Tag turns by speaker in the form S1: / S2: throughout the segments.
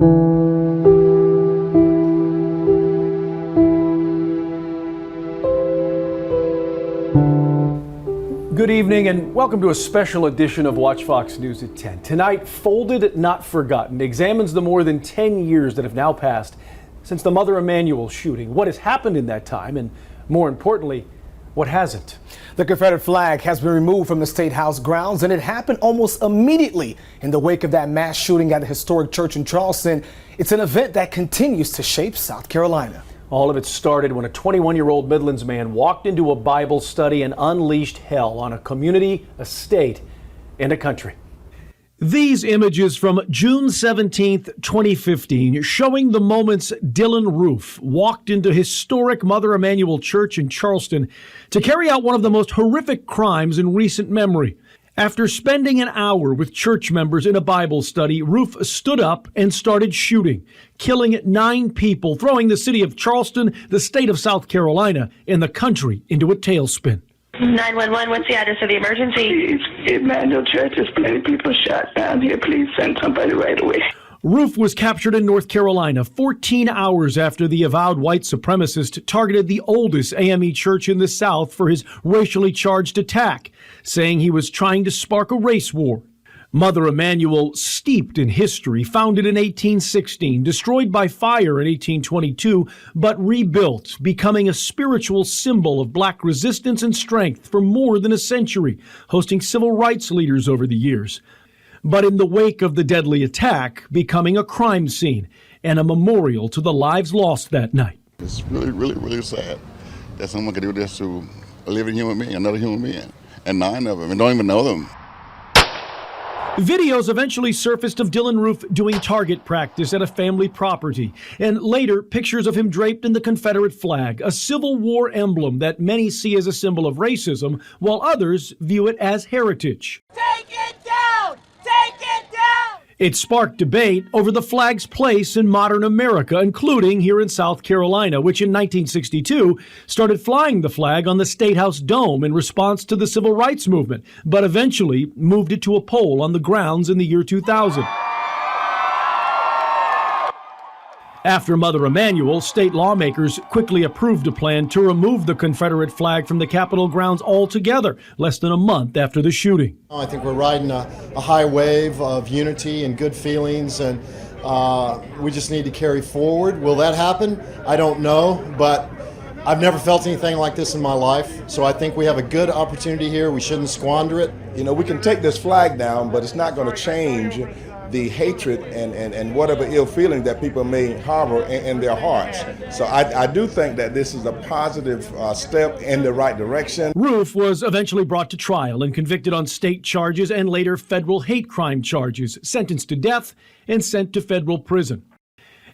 S1: Good evening and welcome to a special edition of Watch Fox News at 10. Tonight, Folded Not Forgotten examines the more than 10 years that have now passed since the Mother Emanuel shooting. What has happened in that time and, more importantly, what hasn't?
S2: The Confederate flag has been removed from the State House grounds, and it happened almost immediately in the wake of that mass shooting at a historic church in Charleston. It's an event that continues to shape South Carolina.
S1: All of it started when a 21-year-old Midlands man walked into a Bible study and unleashed hell on a community, a state, and a country. These images from June 17th, 2015, showing the moments Dylan Roof walked into historic Mother Emanuel Church in Charleston to carry out one of the most horrific crimes in recent memory. After spending an hour with church members in a Bible study, Roof stood up and started shooting, killing 9 people, throwing the city of Charleston, the state of South Carolina, and the country into a tailspin.
S3: 911, what's the address of the emergency?
S4: Please, Emmanuel Church, there's plenty of people shot down here. Please send somebody right away.
S1: Roof was captured in North Carolina 14 hours after the avowed white supremacist targeted the oldest AME church in the South for his racially charged attack, saying he was trying to spark a race war. Mother Emanuel, steeped in history, founded in 1816, destroyed by fire in 1822, but rebuilt, becoming a spiritual symbol of black resistance and strength for more than a century, hosting civil rights leaders over the years. But in the wake of the deadly attack, becoming a crime scene and a memorial to the lives lost that night.
S5: It's really sad that someone could do this to a living human being, another human being, and 9 of them, and don't even know them.
S1: Videos eventually surfaced of Dylan Roof doing target practice at a family property, and later pictures of him draped in the Confederate flag, a Civil War emblem that many see as a symbol of racism, while others view it as heritage.
S6: Take it down! Take it down!
S1: It sparked debate over the flag's place in modern America, including here in South Carolina, which in 1962 started flying the flag on the State House dome in response to the civil rights movement, but eventually moved it to a pole on the grounds in the year 2000. After Mother Emanuel, state lawmakers quickly approved a plan to remove the Confederate flag from the Capitol grounds altogether, less than a month after the shooting.
S7: I think we're riding a high wave of unity and good feelings, and we just need to carry forward. Will that happen? I don't know, but I've never felt anything like this in my life, so I think we have a good opportunity here. We shouldn't squander it.
S8: You know, we can take this flag down, but it's not going to change the hatred and whatever ill feeling that people may harbor in their hearts. So I do think that this is a positive step in the right direction.
S1: Roof was eventually brought to trial and convicted on state charges and later federal hate crime charges, sentenced to death and sent to federal prison.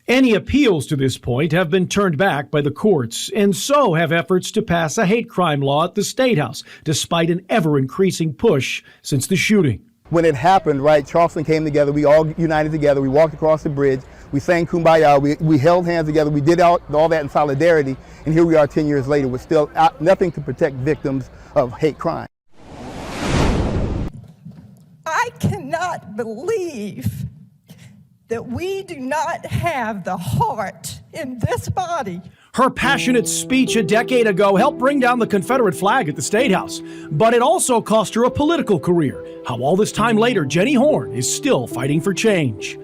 S1: Any appeals to this point have been turned back by the courts, and so have efforts to pass a hate crime law at the State House, despite an ever-increasing push since the shooting.
S9: When it happened, right, Charleston came together, we all united together, we walked across the bridge, we sang Kumbaya, we held hands together, we did all that in solidarity, and here we are 10 years later with still nothing to protect victims of hate crime.
S6: I cannot believe that we do not have the heart in this body.
S1: Her passionate speech a decade ago helped bring down the Confederate flag at the State House, but it also cost her a political career. How all this time later, Jenny Horn is still fighting for change.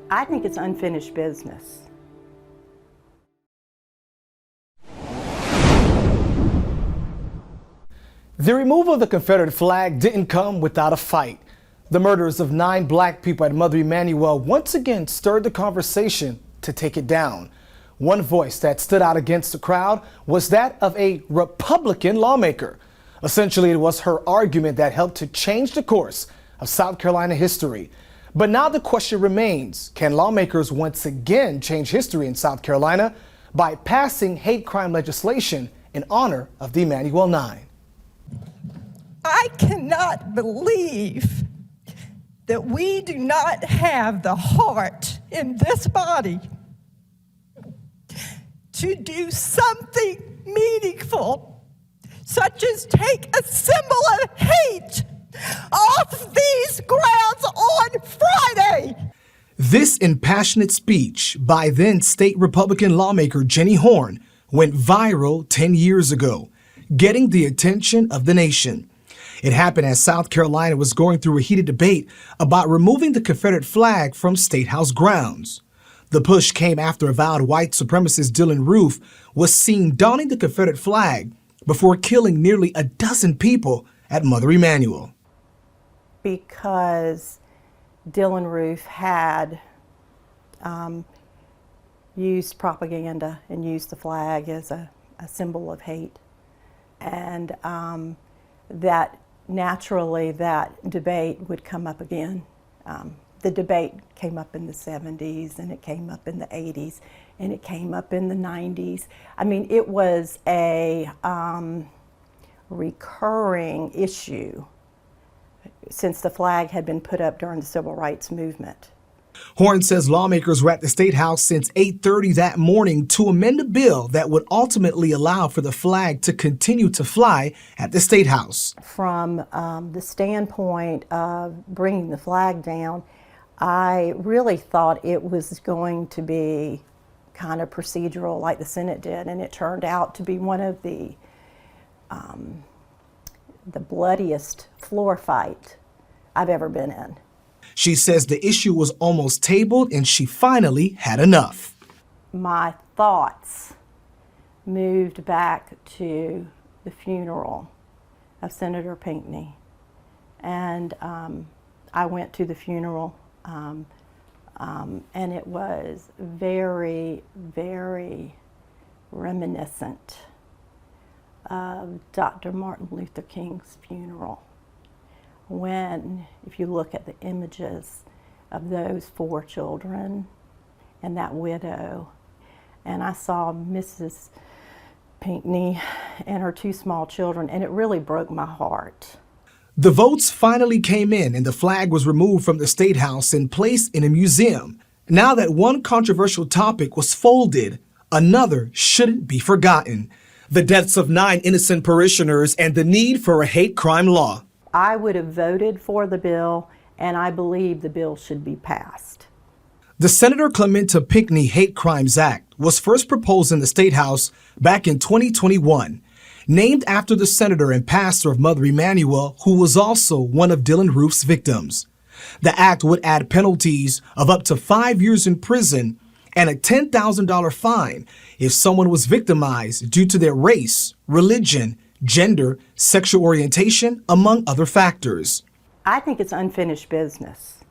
S10: I think it's unfinished business.
S2: The removal of the Confederate flag didn't come without a fight. The murders of 9 black people at Mother Emanuel once again stirred the conversation to take it down. One voice that stood out against the crowd was that of a Republican lawmaker. Essentially, it was her argument that helped to change the course of South Carolina history. But now the question remains, can lawmakers once again change history in South Carolina by passing hate crime legislation in honor of the Emanuel 9?
S6: I cannot believe that we do not have the heart in this body to do something meaningful, such as take a symbol of hate off these grounds on Friday.
S2: This impassionate speech by then state Republican lawmaker Jenny Horn went viral 10 years ago, getting the attention of the nation. It happened as South Carolina was going through a heated debate about removing the Confederate flag from State House grounds. The push came after avowed white supremacist Dylann Roof was seen donning the Confederate flag before killing nearly a dozen people at Mother Emanuel.
S10: Because Dylann Roof had used propaganda and used the flag as a symbol of hate. And that naturally that debate would come up again. The debate came up in the 70s, and it came up in the 80s, and it came up in the 90s. I mean, it was a recurring issue since the flag had been put up during the Civil Rights Movement.
S2: Horn says lawmakers were at the State House since 8:30 that morning to amend a bill that would ultimately allow for the flag to continue to fly at the State House.
S10: From the standpoint of bringing the flag down, I really thought it was going to be kind of procedural like the Senate did, and it turned out to be one of the bloodiest floor fight I've ever been in.
S2: She says the issue was almost tabled and she finally had enough.
S10: My thoughts moved back to the funeral of Senator Pinckney. And I went to the funeral and it was very, very reminiscent of Dr. Martin Luther King's funeral. When, if you look at the images of those 4 children and that widow, and I saw Mrs. Pinckney and her 2 small children, and it really broke my heart.
S2: The votes finally came in and the flag was removed from the State House and placed in a museum. Now that one controversial topic was folded, another shouldn't be forgotten: the deaths of 9 innocent parishioners and the need for a hate crime law.
S10: I would have voted for the bill, and I believe the bill should be passed.
S2: The Senator Clementa Pinckney Hate Crimes Act was first proposed in the State House back in 2021, named after the senator and pastor of Mother Emanuel, who was also one of Dylann Roof's victims. The act would add penalties of up to 5 years in prison and a $10,000 fine if someone was victimized due to their race, religion, gender, sexual orientation, among other factors.
S10: I think it's unfinished business.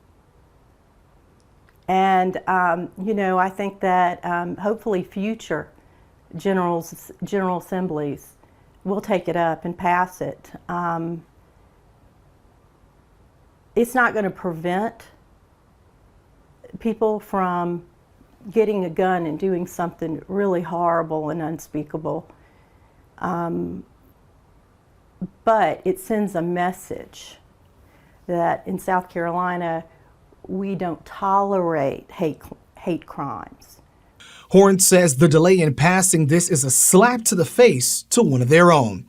S10: And, I think that hopefully future General Assemblies will take it up and pass it. It's not going to prevent people from getting a gun and doing something really horrible and unspeakable. But it sends a message that in South Carolina, we don't tolerate hate crimes.
S2: Horn says the delay in passing this is a slap to the face to one of their own.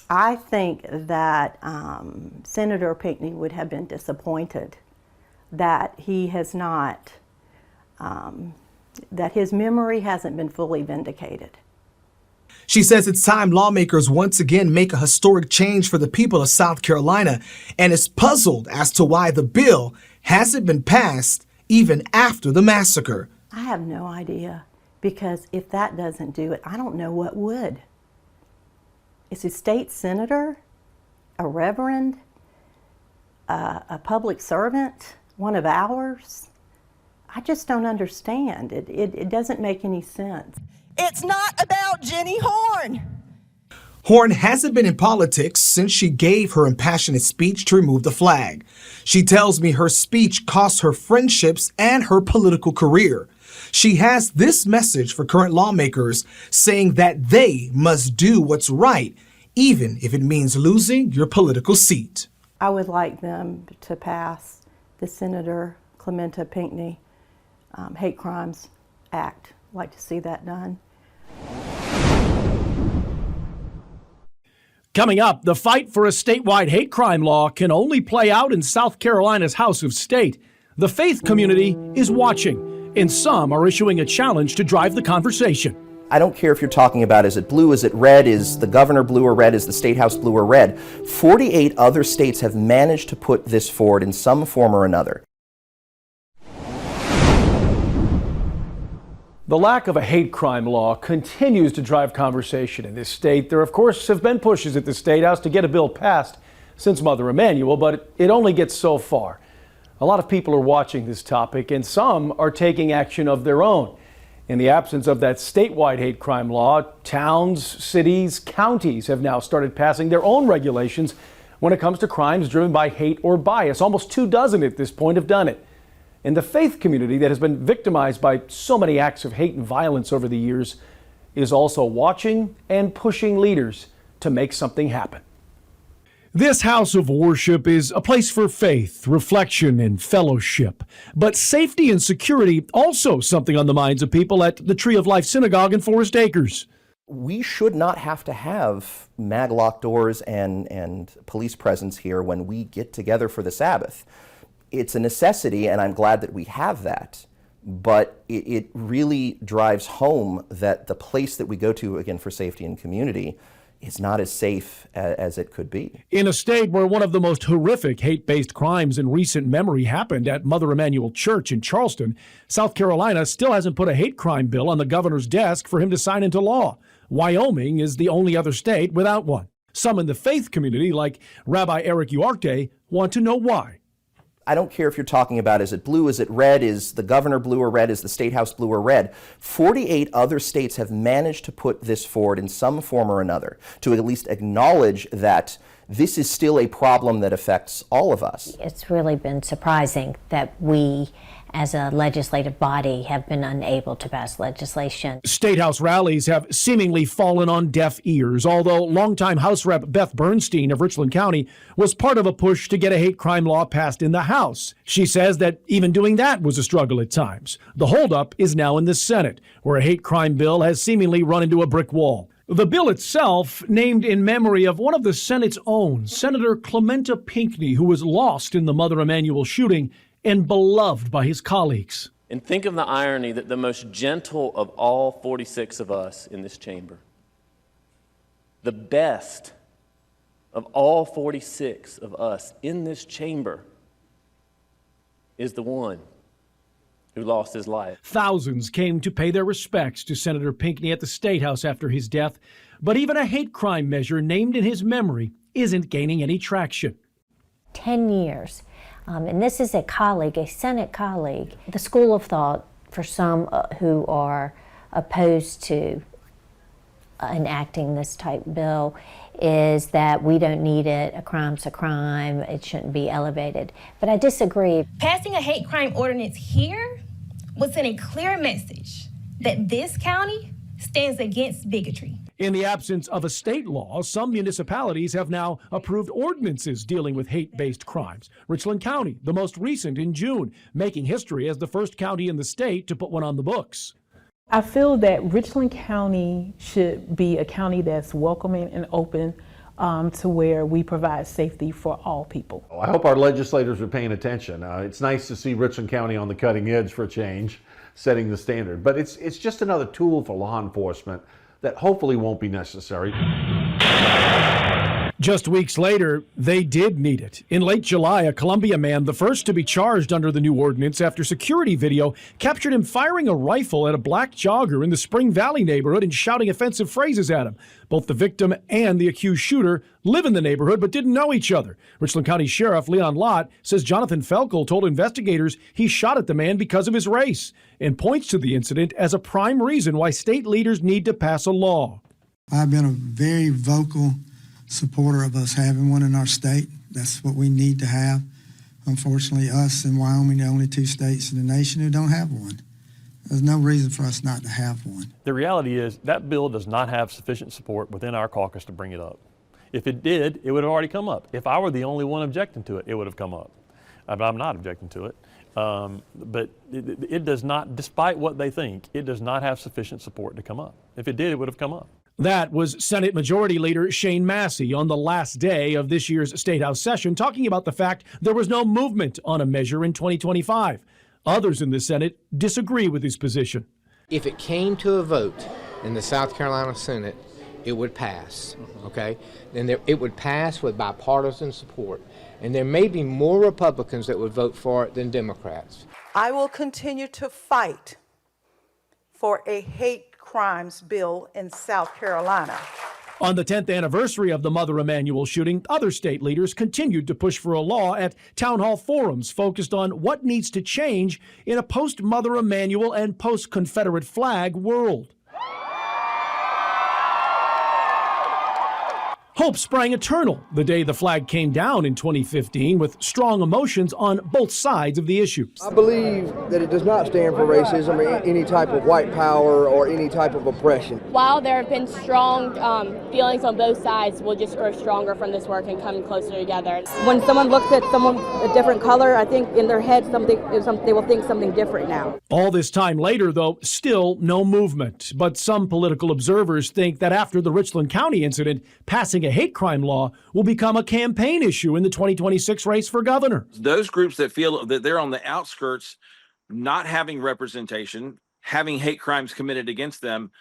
S10: I think that Senator Pinckney would have been disappointed that he has not, that his memory hasn't been fully vindicated.
S2: She says it's time lawmakers once again make a historic change for the people of South Carolina, and is puzzled as to why the bill hasn't been passed even after the massacre.
S10: I have no idea, because if that doesn't do it, I don't know what would. It's a state senator, a reverend, a public servant, one of ours. I just don't understand. It doesn't make any sense.
S6: It's not about Jenny Horn.
S2: Horn hasn't been in politics since she gave her impassioned speech to remove the flag. She tells me her speech cost her friendships and her political career. She has this message for current lawmakers, saying that they must do what's right, even if it means losing your political seat.
S10: I would like them to pass the Senator Clementa Pinckney Hate Crimes Act. I'd like to see that done.
S1: Coming up, the fight for a statewide hate crime law can only play out in South Carolina's House of State. The faith community is watching, and some are issuing a challenge to drive the conversation.
S11: I don't care if you're talking about, is it blue, is it red, is the governor blue or red, is the state house blue or red? 48 other states have managed to put this forward in some form or another.
S1: The lack of a hate crime law continues to drive conversation in this state. There, of course, have been pushes at the State House to get a bill passed since Mother Emanuel, but it only gets so far. A lot of people are watching this topic, and some are taking action of their own. In the absence of that statewide hate crime law, towns, cities, counties have now started passing their own regulations when it comes to crimes driven by hate or bias. Almost 24 at this point have done it. And the faith community that has been victimized by so many acts of hate and violence over the years is also watching and pushing leaders to make something happen. This house of worship is a place for faith, reflection, and fellowship. But safety and security also something on the minds of people at the Tree of Life Synagogue in Forest Acres.
S11: We should not have to have mag-locked doors and police presence here when we get together for the Sabbath. It's a necessity, and I'm glad that we have that. But it really drives home that the place that we go to, again, for safety and community is not as safe as it could be.
S1: In a state where one of the most horrific hate-based crimes in recent memory happened at Mother Emanuel Church in Charleston, South Carolina still hasn't put a hate crime bill on the governor's desk for him to sign into law. Wyoming is the only other state without one. Some in the faith community, like Rabbi Eric Uarte, want to know why.
S11: I don't care if you're talking about, is it blue, is it red, is the governor blue or red, is the state house blue or red? 48 other states have managed to put this forward in some form or another, to at least acknowledge that this is still a problem that affects all of us.
S12: It's really been surprising that we, as a legislative body, have been unable to pass legislation.
S1: State House rallies have seemingly fallen on deaf ears, although longtime House Rep Beth Bernstein of Richland County was part of a push to get a hate crime law passed in the House. She says that even doing that was a struggle at times. The holdup is now in the Senate, where a hate crime bill has seemingly run into a brick wall. The bill itself, named in memory of one of the Senate's own, Senator Clementa Pinckney, who was lost in the Mother Emanuel shooting and beloved by his colleagues.
S13: And think of the irony that the most gentle of all 46 of us in this chamber, the best of all 46 of us in this chamber, is the one who lost his life.
S1: Thousands came to pay their respects to Senator Pinckney at the State House after his death, but even a hate crime measure named in his memory isn't gaining any traction.
S12: 10 years. And this is a colleague, a Senate colleague. The school of thought for some who are opposed to enacting this type bill is that we don't need it, a crime's a crime, it shouldn't be elevated. But I disagree.
S14: Passing a hate crime ordinance here would send a clear message that this county stands against bigotry.
S1: In the absence of a state law, some municipalities have now approved ordinances dealing with hate-based crimes. Richland County, the most recent in June, making history as the first county in the state to put one on the books.
S15: I feel that Richland County should be a county that's welcoming and open to where we provide safety for all people.
S16: I hope our legislators are paying attention. It's nice to see Richland County on the cutting edge for a change, setting the standard. But it's just another tool for law enforcement that hopefully won't be necessary.
S1: Just weeks later, they did need it. In late July, a Columbia man, the first to be charged under the new ordinance after security video captured him firing a rifle at a black jogger in the Spring Valley neighborhood and shouting offensive phrases at him. Both the victim and the accused shooter live in the neighborhood but didn't know each other. Richland County Sheriff Leon Lott says Jonathan Felkel told investigators he shot at the man because of his race and points to the incident as a prime reason why state leaders need to pass a law.
S17: I've been a very vocal supporter of us having one in our state. That's what we need to have. Unfortunately, us and Wyoming, the only two states in the nation who don't have one. There's no reason for us not to have one.
S18: The reality is that bill does not have sufficient support within our caucus to bring it up. If it did, it would have already come up. If I were the only one objecting to it, it would have come up. But I'm not objecting to it. But it does not, despite what they think, it does not have sufficient support to come up. If it did, it would have come up.
S1: That was Senate Majority Leader Shane Massey on the last day of this year's State House session, talking about the fact there was no movement on a measure in 2025. Others in the Senate disagree with his position.
S19: If it came to a vote in the South Carolina Senate, it would pass, okay? And it would pass with bipartisan support. And there may be more Republicans that would vote for it than Democrats.
S20: I will continue to fight for a hate crimes bill in South Carolina.
S1: On the 10th anniversary of the Mother Emanuel shooting, other state leaders continued to push for a law at town hall forums focused on what needs to change in a post-Mother Emanuel and post-Confederate flag world. Hope sprang eternal the day the flag came down in 2015 with strong emotions on both sides of the issue.
S21: I believe that it does not stand for racism or any type of white power or any type of oppression.
S22: While there have been strong feelings on both sides, we'll just grow stronger from this work and come closer together. When someone looks at someone a different color, I think in their head they will think something different now.
S1: All this time later, though, still no movement. But some political observers think that after the Richland County incident, passing a hate crime law will become a campaign issue in the 2026 race for governor.
S23: Those groups that feel that they're on the outskirts, not having representation, having hate crimes committed against them,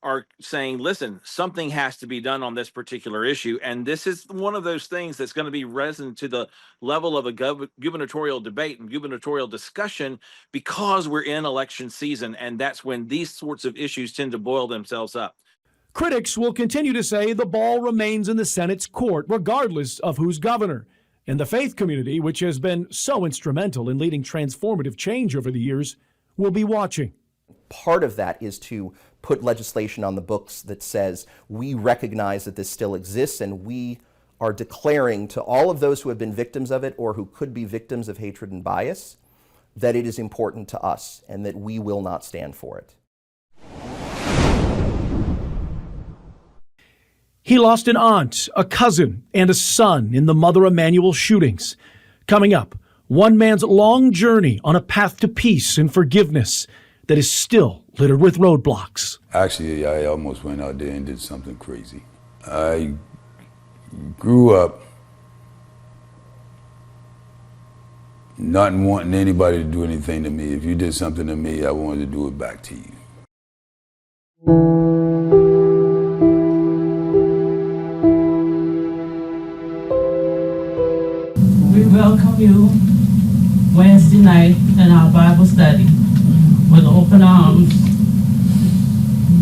S23: are saying, listen, something has to be done on this particular issue. And this is one of those things that's going to be resonant to the level of a gubernatorial debate and gubernatorial discussion, because we're in election season. And that's when these sorts of issues tend to boil themselves up.
S1: Critics will continue to say the ball remains in the Senate's court, regardless of who's governor. And the faith community, which has been so instrumental in leading transformative change over the years, will be watching.
S11: Part of that is to put legislation on the books that says we recognize that this still exists, and we are declaring to all of those who have been victims of it or who could be victims of hatred and bias that it is important to us and that we will not stand for it.
S1: He lost an aunt, a cousin, and a son in the Mother Emanuel shootings. Coming up, one man's long journey on a path to peace and forgiveness that is still littered with roadblocks.
S24: Actually, I almost went out there and did something crazy. I grew up not wanting anybody to do anything to me. If you did something to me, I wanted to do it back to you.
S25: We welcome you Wednesday night in our Bible study with open arms.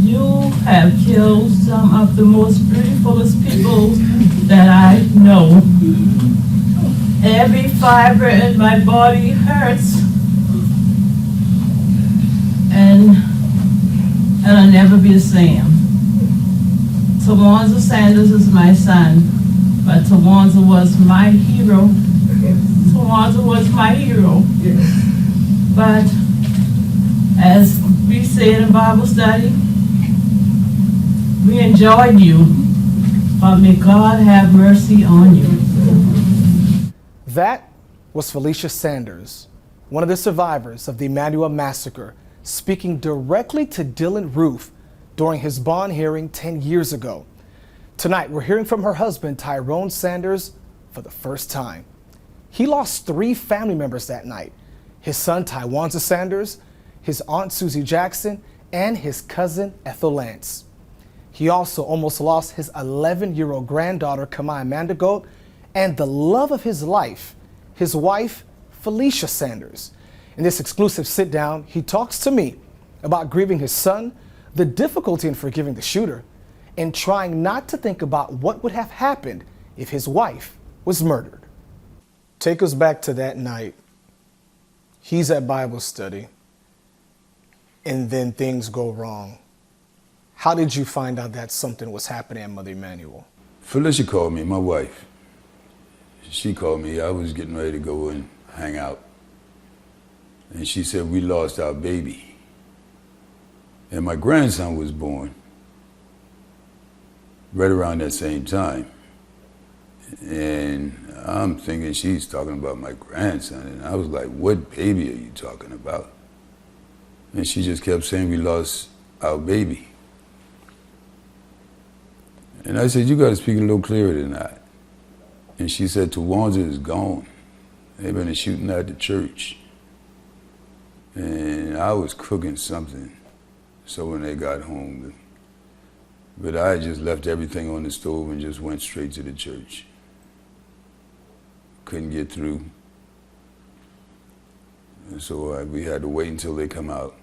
S25: You have killed some of the most beautifulest people that I know. Every fiber in my body hurts, and I'll never be the same. Tawanza Sanders is my son, but Tawanza was my hero. Tawanza was my hero. But as we say in Bible study, we enjoyed you, but may God have mercy on you.
S2: That was Felicia Sanders, one of the survivors of the Emmanuel massacre, speaking directly to Dylan Roof during his bond hearing 10 years ago. Tonight, we're hearing from her husband, Tyrone Sanders, for the first time. He lost 3 family members that night: his son, Tawanza Sanders, his aunt, Susie Jackson, and his cousin, Ethel Lance. He also almost lost his 11-year-old granddaughter, Kamai Mandigoat, and the love of his life, his wife, Felicia Sanders. In this exclusive sit-down, he talks to me about grieving his son, the difficulty in forgiving the shooter, and trying not to think about what would have happened if his wife was murdered. Take us back to that night. He's at Bible study, and then things go wrong. How did you find out that something was happening at Mother Emanuel?
S24: Felicia called me, my wife. She called me. I was getting ready to go and hang out. And she said, we lost our baby. And my grandson was born right around that same time. And I'm thinking she's talking about my grandson. And I was like, what baby are you talking about? And she just kept saying, we lost our baby. And I said, you got to speak a little clearer than that. And she said, Tawanza is gone. They've been shooting at the church. And I was cooking something, so when they got home, but I just left everything on the stove and just went straight to the church. Couldn't get through. And so we had to wait until they come out.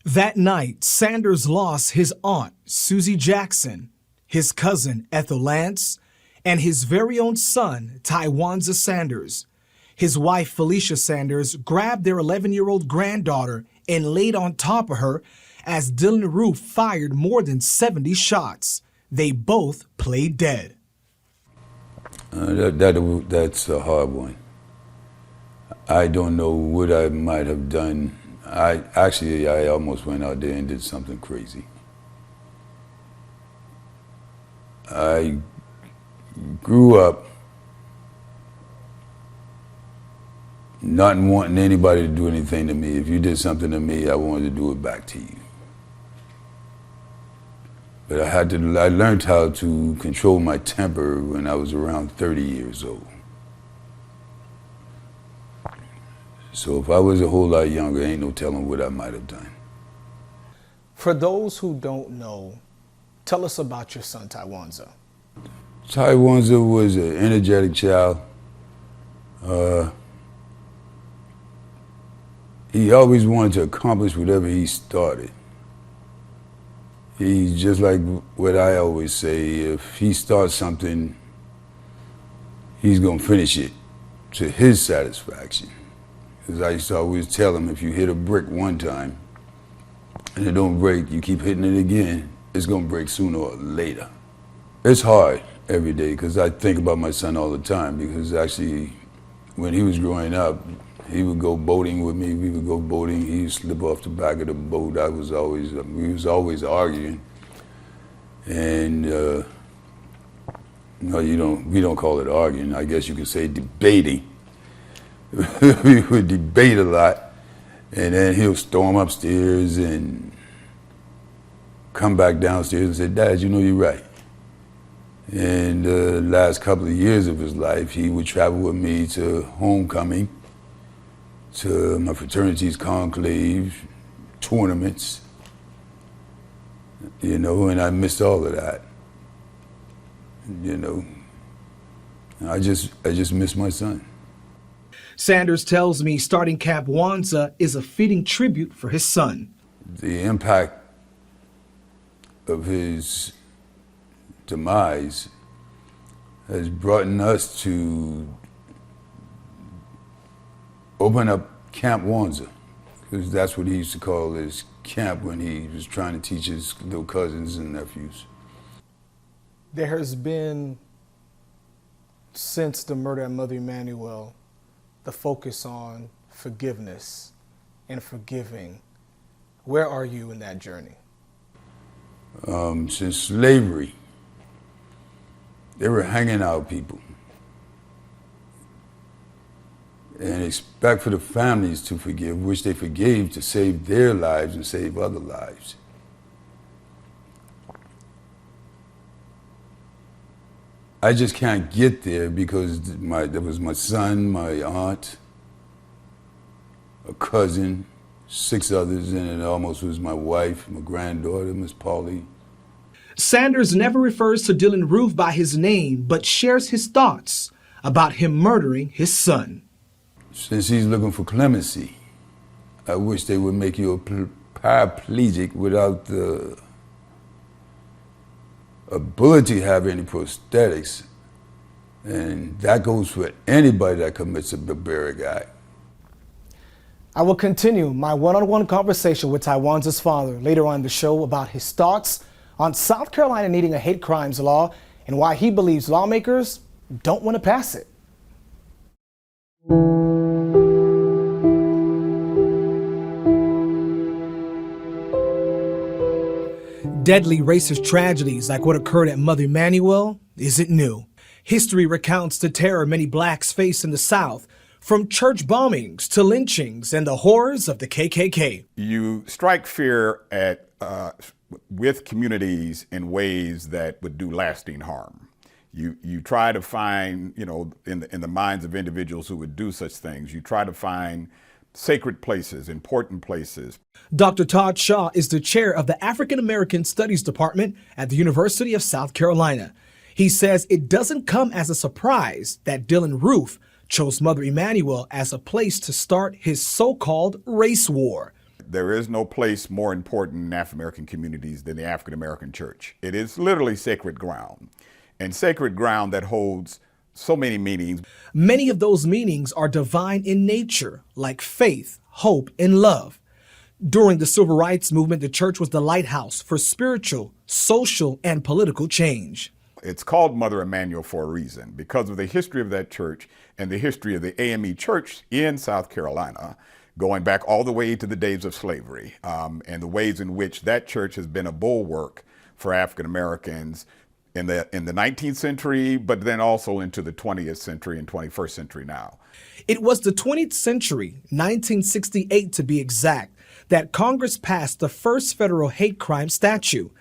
S2: That night, Sanders lost his aunt, Susie Jackson, his cousin, Ethel Lance, and his very own son, Tywanza Sanders. His wife, Felicia Sanders, grabbed their 11-year-old granddaughter and laid on top of her as Dylan Roof fired more than 70 shots. They both played dead.
S24: That's a hard one. I don't know what I might have done. I almost went out there and did something crazy. I grew up not wanting anybody to do anything to me. If you did something to me, I wanted to do it back to you. But I learned how to control my temper when I was around 30 years old. So if I was a whole lot younger, ain't no telling what I might have done.
S2: For those who don't know, tell us about your son, Tywanza.
S24: Tywanza was an energetic child. He always wanted to accomplish whatever he started. He's just like what I always say, if he starts something, he's gonna finish it to his satisfaction. Because I used to always tell him, if you hit a brick one time and it don't break, you keep hitting it again, it's gonna break sooner or later. It's hard every day because I think about my son all the time, because actually when he was growing up, he would go boating with me, we would go boating, he would slip off the back of the boat. We was always arguing. And no, we don't call it arguing, I guess you could say debating. We would debate a lot, and then he'll storm upstairs and come back downstairs and say, Dad, you know you're right. And the last couple of years of his life, he would travel with me to homecoming, to my fraternity's conclave, tournaments, and I missed all of that. I just miss my son.
S2: Sanders tells me starting Camp Wanza is a fitting tribute for his son.
S24: The impact of his demise has brought us to open up Camp Wanza, because that's what he used to call his camp when he was trying to teach his little cousins and nephews.
S2: There has been, since the murder of Mother Emanuel, the focus on forgiveness and forgiving. Where are you in that journey?
S24: Since slavery, they were hanging out people and expect for the families to forgive, which they forgave to save their lives and save other lives. I just can't get there because there was my son, my aunt, a cousin, 6 others, and it almost was my wife, my granddaughter, Miss Polly.
S2: Sanders never refers to Dylan Roof by his name, but shares his thoughts about him murdering his son.
S24: Since he's looking for clemency, I wish they would make you a paraplegic without the ability to have any prosthetics. And that goes for anybody that commits a barbaric act.
S2: I will continue my one-on-one conversation with Tywanza's father later on in the show about his thoughts on South Carolina needing a hate crimes law and why he believes lawmakers don't want to pass it. Deadly racist tragedies like what occurred at Mother Emanuel isn't new. History recounts the terror many blacks faced in the South, from church bombings to lynchings and the horrors of the KKK.
S3: You strike fear at with communities in ways that would do lasting harm. You try to find, in the minds of individuals who would do such things, you try to find sacred places, important places.
S2: Dr. Todd Shaw is the chair of the African American Studies Department at the University of South Carolina. He says it doesn't come as a surprise that Dylan Roof chose Mother Emanuel as a place to start his so-called race war.
S3: There is no place more important in African American communities than the African American church. It is literally sacred ground, and sacred ground that holds so many meanings.
S2: Many of those meanings are divine in nature, like faith, hope, and love. During the Civil Rights Movement, the church was the lighthouse for spiritual, social, and political change.
S3: It's called Mother Emanuel for a reason, because of the history of that church and the history of the AME church in South Carolina, going back all the way to the days of slavery, and the ways in which that church has been a bulwark for African Americans in the 19th century, but then also into the 20th century and 21st century now.
S2: It was the 20th century, 1968 to be exact, that Congress passed the first federal hate crime statute.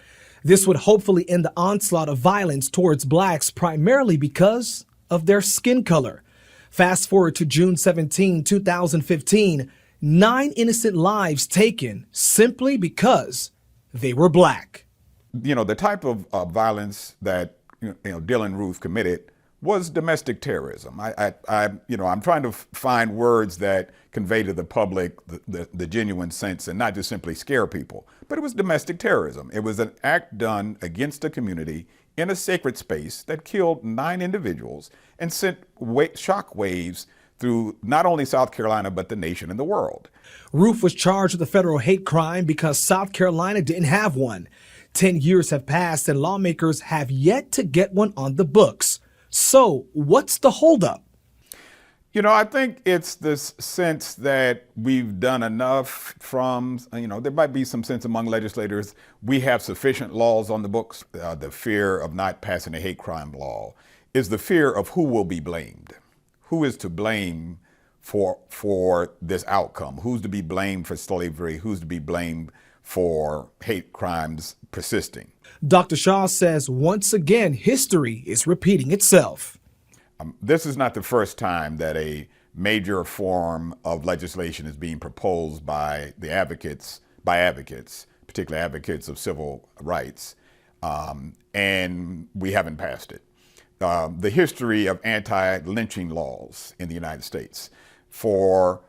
S2: This would hopefully end the onslaught of violence towards blacks primarily because of their skin color. Fast forward to June 17, 2015, 9 innocent lives taken simply because they were black.
S3: The type of violence that Dylan Roof committed was domestic terrorism. I'm trying to find words that convey to the public the genuine sense and not just simply scare people. But it was domestic terrorism. It was an act done against a community in a sacred space that killed 9 individuals and sent shock waves through not only South Carolina, but the nation and the world.
S2: Roof was charged with a federal hate crime because South Carolina didn't have one. 10 years have passed and lawmakers have yet to get one on the books. So what's the holdup?
S3: I think it's this sense that we've done enough from, there might be some sense among legislators, we have sufficient laws on the books. The fear of not passing a hate crime law is the fear of who will be blamed. Who is to blame for this outcome? Who's to be blamed for slavery? Who's to be blamed for hate crimes persisting?
S2: Dr. Shaw says once again, history is repeating itself.
S3: This is not the first time that a major form of legislation is being proposed by advocates, particularly advocates of civil rights, and we haven't passed it. The history of anti-lynching laws in the United States for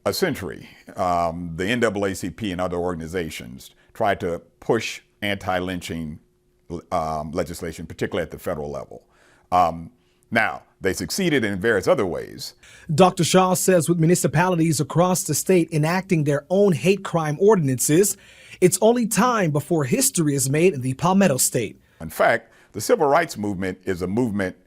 S3: a century, the NAACP and other organizations tried to push anti-lynching legislation, particularly at the federal level. Now, they succeeded in various other ways.
S2: Dr. Shaw says with municipalities across the state enacting their own hate crime ordinances, it's only time before history is made in the Palmetto State.
S3: In fact, the civil rights movement is a movement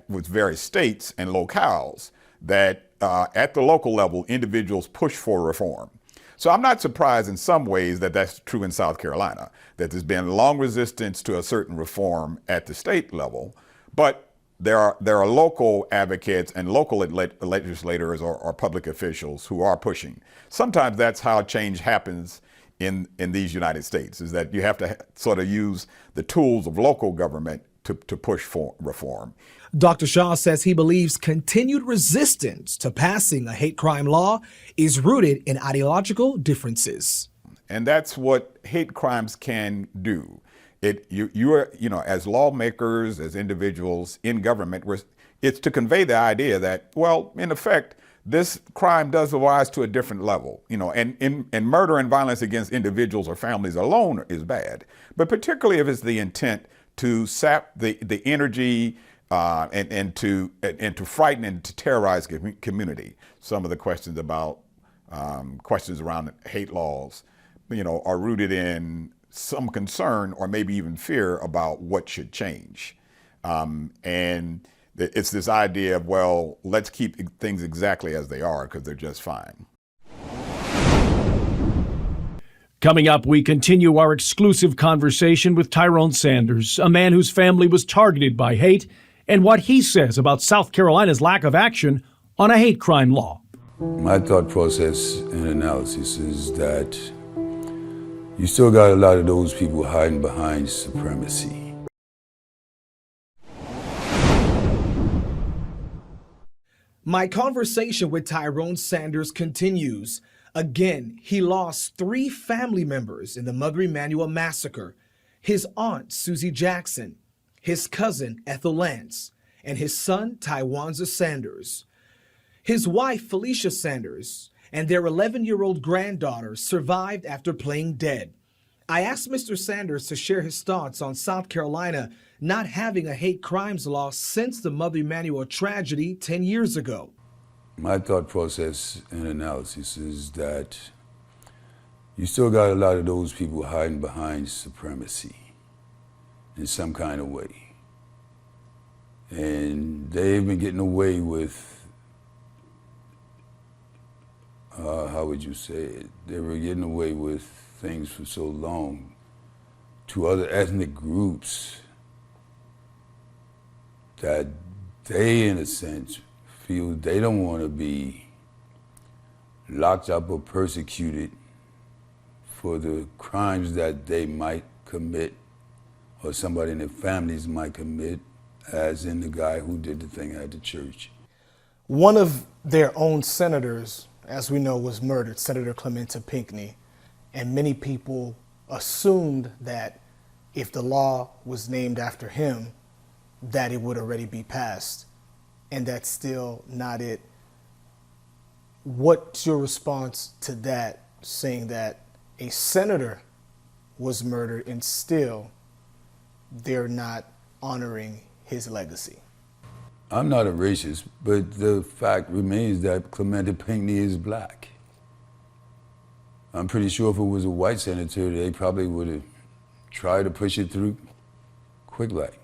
S3: with various states and locales that at the local level, individuals push for reform. So I'm not surprised in some ways that that's true in South Carolina, that there's been long resistance to a certain reform at the state level, but there are local advocates and local legislators or public officials who are pushing. Sometimes that's how change happens in these United States, is that you have to sort of use the tools of local government to push for reform.
S2: Dr. Shaw says he believes continued resistance to passing a hate crime law is rooted in ideological differences.
S3: And that's what hate crimes can do. You are, as lawmakers, as individuals in government, it's to convey the idea that, well, in effect, this crime does rise to a different level, and murder and violence against individuals or families alone is bad, but particularly if it's the intent to sap the energy and to frighten and to terrorize the community. Some of the questions about questions around hate laws, are rooted in some concern or maybe even fear about what should change. And it's this idea of, well, let's keep things exactly as they are because they're just fine.
S1: Coming up, we continue our exclusive conversation with Tyrone Sanders, a man whose family was targeted by hate, and what he says about South Carolina's lack of action on a hate crime law.
S24: My thought process and analysis is that you still got a lot of those people hiding behind supremacy.
S2: My conversation with Tyrone Sanders continues. Again, he lost 3 family members in the Mother Emanuel massacre: his aunt, Susie Jackson, his cousin, Ethel Lance, and his son, Tywanza Sanders. His wife, Felicia Sanders, and their 11-year-old granddaughter survived after playing dead. I asked Mr. Sanders to share his thoughts on South Carolina not having a hate crimes law since the Mother Emanuel tragedy 10 years ago.
S24: My thought process and analysis is that you still got a lot of those people hiding behind supremacy in some kind of way. And they've been getting away with, how would you say it? They were getting away with things for so long to other ethnic groups that they, in a sense, feel they don't want to be locked up or persecuted for the crimes that they might commit or somebody in their families might commit, as in the guy who did the thing at the church.
S2: One of their own senators, as we know, was murdered, Senator Clementa Pinckney, and many people assumed that if the law was named after him, that it would already be passed, and that's still not it. What's your response to that, saying that a senator was murdered and still they're not honoring his legacy?
S24: I'm not a racist, but the fact remains that Clementa Pinckney is black. I'm pretty sure if it was a white senator, they probably would have tried to push it through quick like.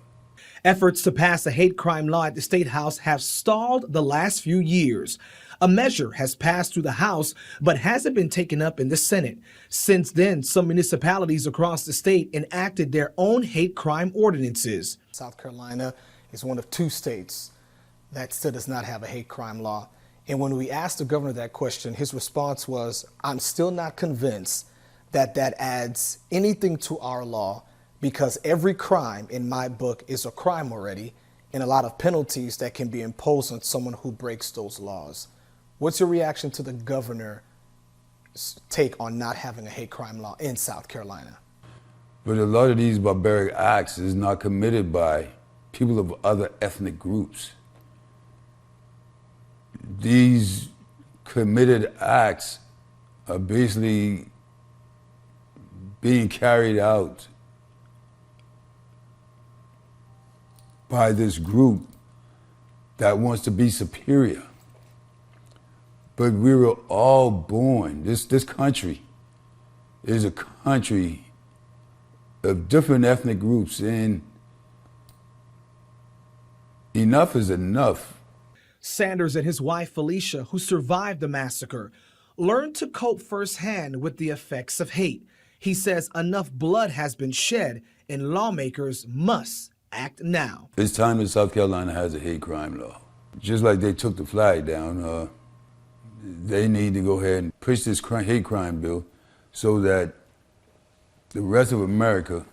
S2: Efforts to pass a hate crime law at the State House have stalled the last few years. A measure has passed through the House, but hasn't been taken up in the Senate. Since then, some municipalities across the state enacted their own hate crime ordinances. South Carolina is one of 2 states that still does not have a hate crime law. And when we asked the governor that question, his response was, "I'm still not convinced that that adds anything to our law, because every crime in my book is a crime already, and a lot of penalties that can be imposed on someone who breaks those laws." What's your reaction to the governor's take on not having a hate crime law in South Carolina?
S24: But a lot of these barbaric acts is not committed by people of other ethnic groups. These committed acts are basically being carried out by this group that wants to be superior. But we were all born, this country is a country of different ethnic groups, and enough is enough.
S2: Sanders and his wife Felicia, who survived the massacre, learned to cope firsthand with the effects of hate. He says enough blood has been shed and lawmakers must act now.
S24: It's time that South Carolina has a hate crime law. Just like they took the flag down, they need to go ahead and push this hate crime bill so that the rest of America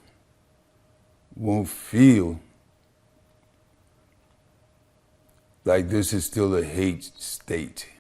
S24: won't feel like this is still a hate state.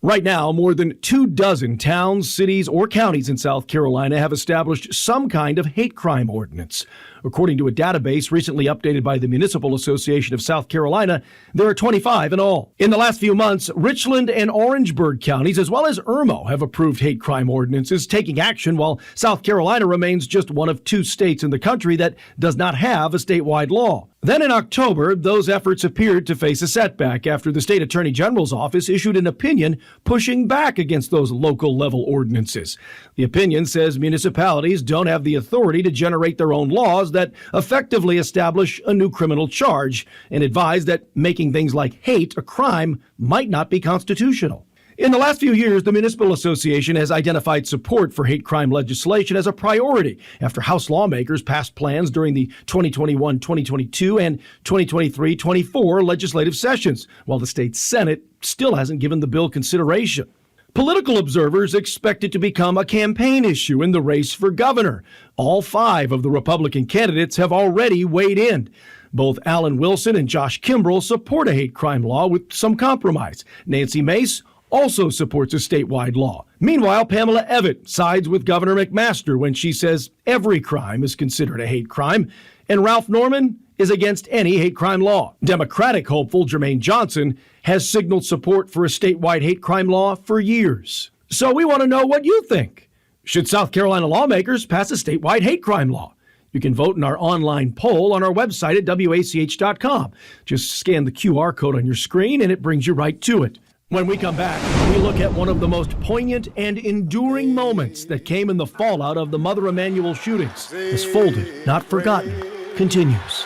S1: Right now, more than 24 towns, cities, or counties in South Carolina have established some kind of hate crime ordinance. According to a database recently updated by the Municipal Association of South Carolina, there are 25 in all. In the last few months, Richland and Orangeburg counties, as well as Irmo, have approved hate crime ordinances, taking action while South Carolina remains just one of 2 states in the country that does not have a statewide law. Then in October, those efforts appeared to face a setback after the state attorney general's office issued an opinion pushing back against those local level ordinances. The opinion says municipalities don't have the authority to generate their own laws that effectively establish a new criminal charge, and advised that making things like hate a crime might not be constitutional. In the last few years, the Municipal Association has identified support for hate crime legislation as a priority after House lawmakers passed plans during the 2021-2022 and 2023-24 legislative sessions, while the state Senate still hasn't given the bill consideration. Political observers expect it to become a campaign issue in the race for governor. All 5 of the Republican candidates have already weighed in. Both Alan Wilson and Josh Kimbrell support a hate crime law with some compromise. Nancy Mace also supports a statewide law. Meanwhile, Pamela Evett sides with Governor McMaster when she says every crime is considered a hate crime, and Ralph Norman is against any hate crime law. Democratic hopeful Jermaine Johnson has signaled support for a statewide hate crime law for years. So we want to know what you think. Should South Carolina lawmakers pass a statewide hate crime law? You can vote in our online poll on our website at wach.com. Just scan the QR code on your screen and it brings you right to it. When we come back, we look at one of the most poignant and enduring moments that came in the fallout of the Mother Emanuel shootings. This Folded, Not Forgotten continues.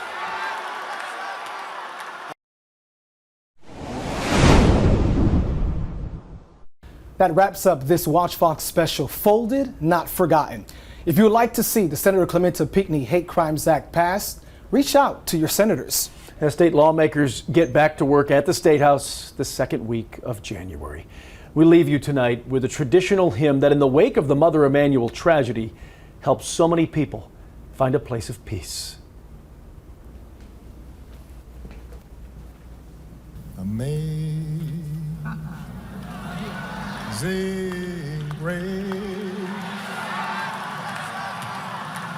S2: That wraps up this Watch Fox special, Folded, Not Forgotten. If you would like to see the Senator Clementa Pinckney Hate Crimes Act passed, reach out to your senators.
S4: As state lawmakers get back to work at the State House the second week of January. We leave you tonight with a traditional hymn that in the wake of the Mother Emanuel tragedy helped so many people find a place of peace.
S5: Amazing grace,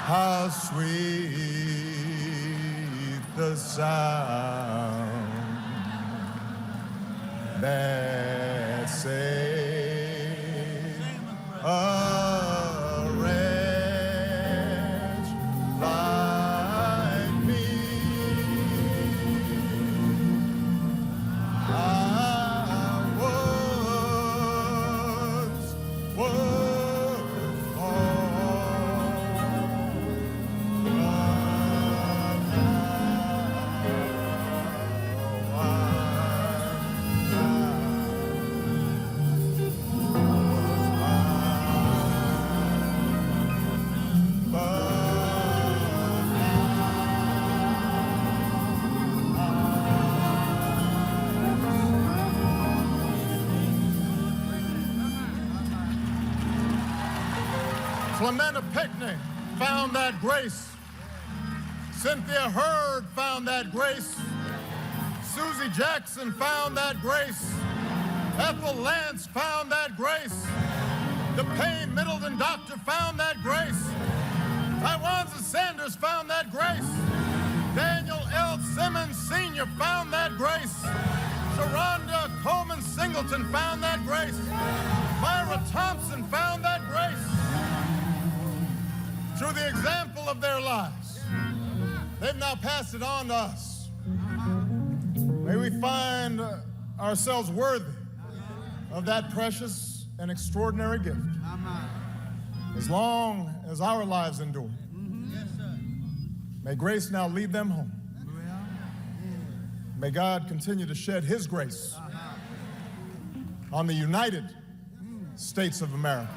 S5: how sweet the sound that saved a wretch like me. I was Clementa Pinckney found that grace. Cynthia Hurd found that grace. Susie Jackson found that grace. Ethel Lance found that grace. DePayne Middleton Doctor found that grace. Tywanza Sanders found that grace. Daniel L. Simmons Sr. found that grace. Sharonda Coleman Singleton found that grace. Myra Thompson found that grace. Through the example of their lives, they've now passed it on to us. May we find ourselves worthy of that precious and extraordinary gift as long as our lives endure. May grace now lead them home. May God continue to shed His grace on the United States of America.